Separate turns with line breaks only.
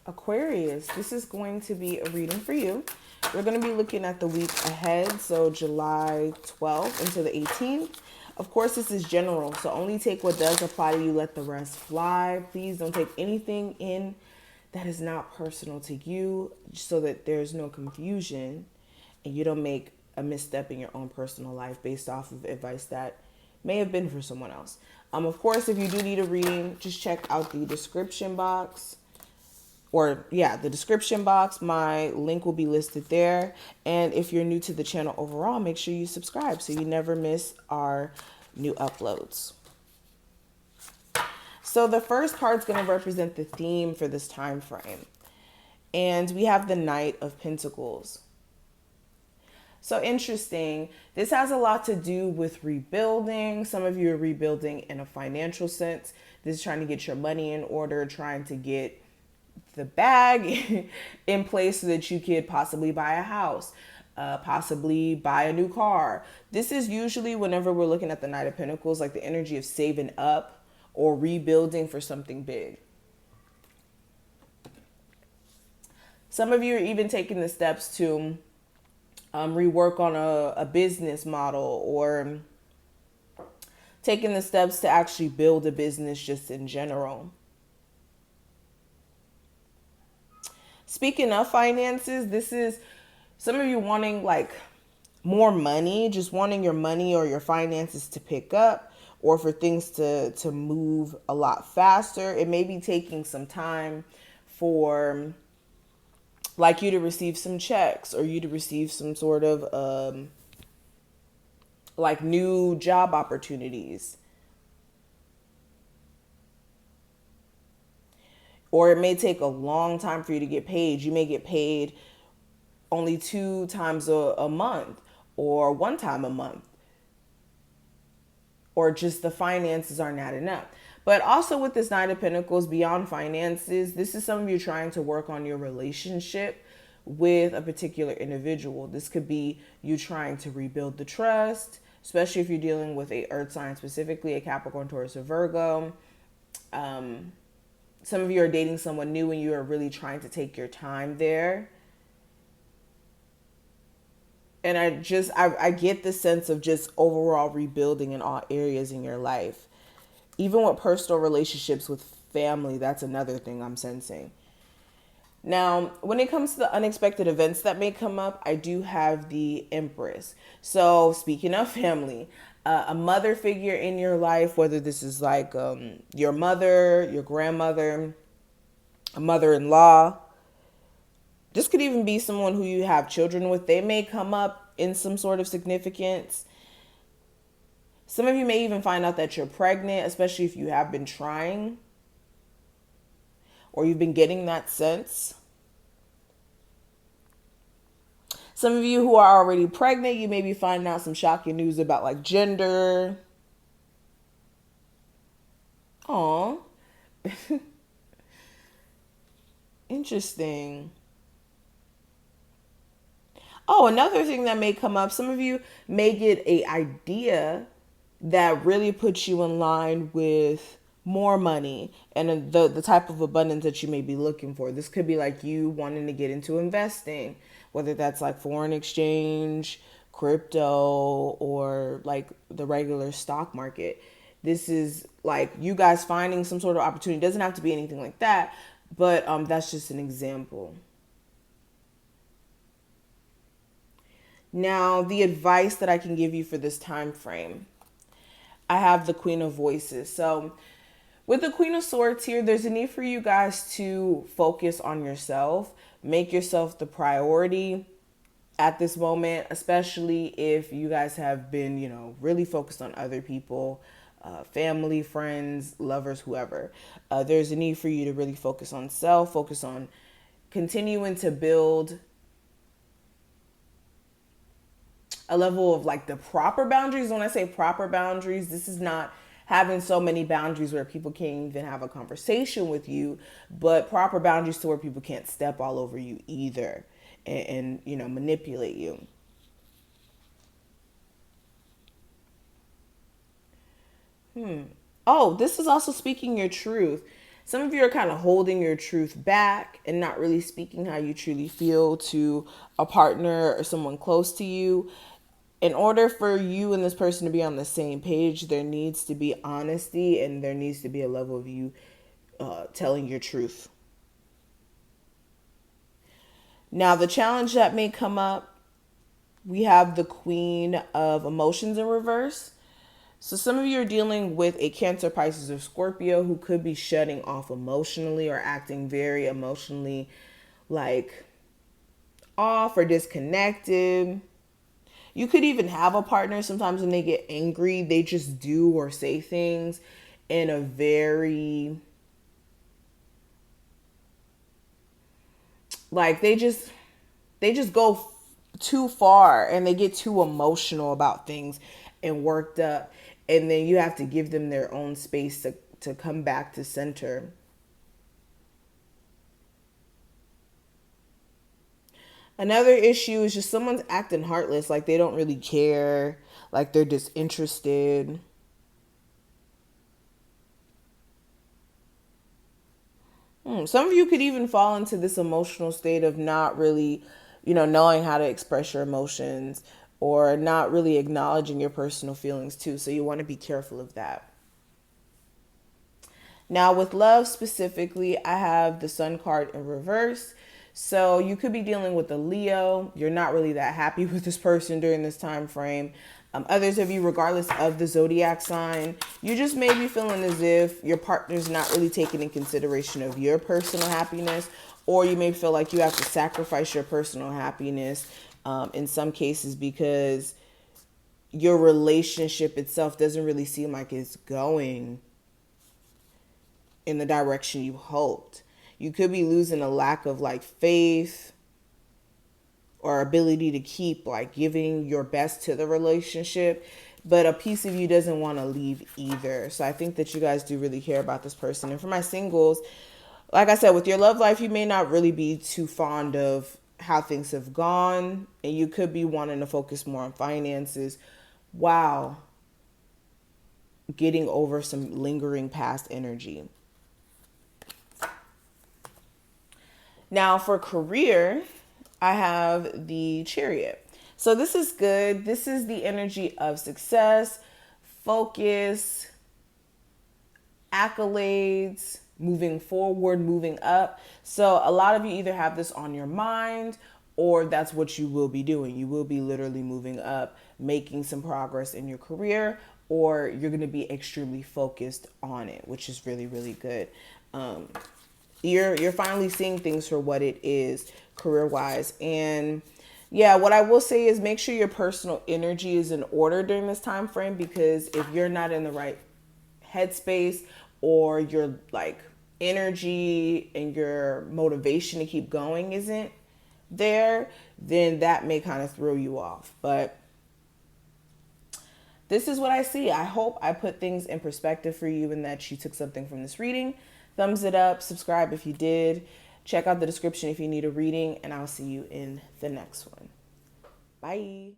Aquarius, this is going to be a reading for you. We're going to be looking at the week ahead, so July 12th into the 18th. Of course, this is general, so only take what does apply to you, let the rest fly. Please don't take anything in that is not personal to you, so that there's no confusion and you don't make a misstep in your own personal life based off of advice that may have been for someone else. Of course, if you do need a reading, just check out the description box. The description box. My link will be listed there. And if you're new to the channel overall, make sure you subscribe so you never miss our new uploads. So the first card is going to represent the theme for this time frame. And we have the Knight of Pentacles. So interesting. This has a lot to do with rebuilding. Some of you are rebuilding in a financial sense. This is trying to get your money in order, trying to get the bag in place so that you could possibly buy a house, possibly buy a new car. This is usually, whenever we're looking at the Knight of Pentacles, like the energy of saving up or rebuilding for something big. Some of you are even taking the steps to rework on a business model, or taking the steps to actually build a business just in general. Speaking of finances, this is some of you wanting like more money, just wanting your money or your finances to pick up, or for things to move a lot faster. It may be taking some time for like you to receive some checks, or you to receive some sort of like new job opportunities. Or it may take a long time for you to get paid. You may get paid only 2 times a month, or 1 time a month, or just the finances aren't adding up. But also with this Knight of Pentacles, beyond finances, this is some of you trying to work on your relationship with a particular individual. This could be you trying to rebuild the trust, especially if you're dealing with a earth sign, specifically a Capricorn, Taurus, or Virgo. Some of you are dating someone new and you are really trying to take your time there. And I get the sense of just overall rebuilding in all areas in your life. Even with personal relationships with family, that's another thing I'm sensing. Now, when it comes to the unexpected events that may come up, I do have the Empress. So speaking of family, a mother figure in your life, whether this is like your mother, your grandmother, a mother-in-law. This could even be someone who you have children with. They may come up in some sort of significance. Some of you may even find out that you're pregnant, especially if you have been trying, or you've been getting that sense. Some of you who are already pregnant, you may be finding out some shocking news about like gender. Aw. Interesting. Oh, another thing that may come up, some of you may get an idea that really puts you in line with more money and the type of abundance that you may be looking for. This could be like you wanting to get into investing, whether that's like foreign exchange, crypto, or like the regular stock market. This is like you guys finding some sort of opportunity. It doesn't have to be anything like that, but that's just an example. Now, the advice that I can give you for this time frame, I have the Queen of Voices. So with the Queen of Swords here, there's a need for you guys to focus on yourself, make yourself the priority at this moment, especially if you guys have been, really focused on other people, family, friends, lovers, whoever. There's a need for you to really focus on self, focus on continuing to build a level of like the proper boundaries. When I say proper boundaries, this is not having so many boundaries where people can't even have a conversation with you, but proper boundaries to where people can't step all over you either and manipulate you. Oh, this is also speaking your truth. Some of you are kind of holding your truth back and not really speaking how you truly feel to a partner or someone close to you. In order for you and this person to be on the same page, there needs to be honesty and there needs to be a level of you telling your truth. Now, the challenge that may come up, we have the Queen of Emotions in reverse. So some of you are dealing with a Cancer, Pisces, or Scorpio who could be shutting off emotionally or acting very emotionally like off or disconnected. You could even have a partner. Sometimes when they get angry, they just do or say things in a very, like they just go too far and they get too emotional about things and worked up, and then you have to give them their own space to come back to center. Another issue is just someone's acting heartless, like they don't really care, like they're disinterested. Some of you could even fall into this emotional state of not really, knowing how to express your emotions or not really acknowledging your personal feelings too. So you want to be careful of that. Now, with love specifically, I have the Sun card in reverse. So you could be dealing with a Leo. You're not really that happy with this person during this time frame. Others of you, regardless of the zodiac sign, you just may be feeling as if your partner's not really taking in consideration of your personal happiness, or you may feel like you have to sacrifice your personal happiness in some cases because your relationship itself doesn't really seem like it's going in the direction you hoped. You could be losing a lack of like faith or ability to keep like giving your best to the relationship, but a piece of you doesn't want to leave either. So I think that you guys do really care about this person. And for my singles, like I said, with your love life, you may not really be too fond of how things have gone, and you could be wanting to focus more on finances. Wow. Getting over some lingering past energy. Now for career, I have the Chariot. So this is good. This is the energy of success, focus, accolades, moving forward, moving up. So a lot of you either have this on your mind or that's what you will be doing. You will be literally moving up, making some progress in your career, or you're going to be extremely focused on it, which is really, really good. You're finally seeing things for what it is career wise. And yeah, what I will say is make sure your personal energy is in order during this time frame, because if you're not in the right headspace or your like energy and your motivation to keep going isn't there, then that may kind of throw you off. But this is what I see. I hope I put things in perspective for you and that you took something from this reading. Thumbs it up, subscribe if you did. Check out the description if you need a reading, and I'll see you in the next one. Bye.